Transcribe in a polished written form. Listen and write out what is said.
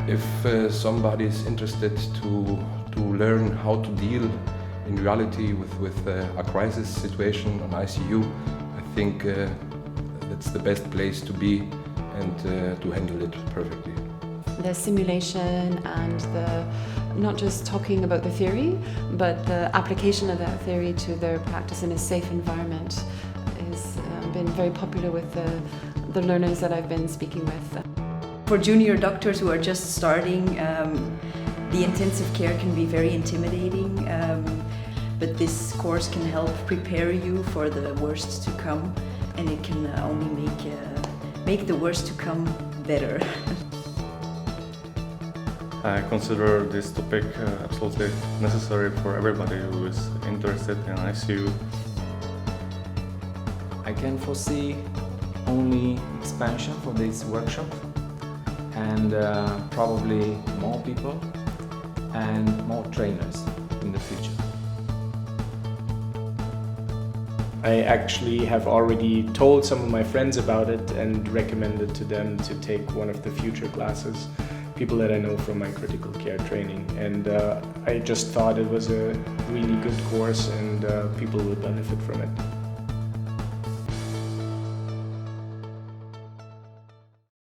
If somebody is interested to learn how to deal in reality with a crisis situation on ICU, I think that's the best place to be and to handle it perfectly. The simulation and not just talking about the theory, but the application of that theory to their practice in a safe environment has been very popular with the learners that I've been speaking with. For junior doctors who are just starting, the intensive care can be very intimidating, but this course can help prepare you for the worst to come, and it can only make the worst to come better. I consider this topic absolutely necessary for everybody who is interested in ICU. I can foresee only expansion for this workshop and probably more people and more trainers in the future. I actually have already told some of my friends about it and recommended to them to take one of the future classes, people that I know from my critical care training. And I just thought it was a really good course and people will benefit from it.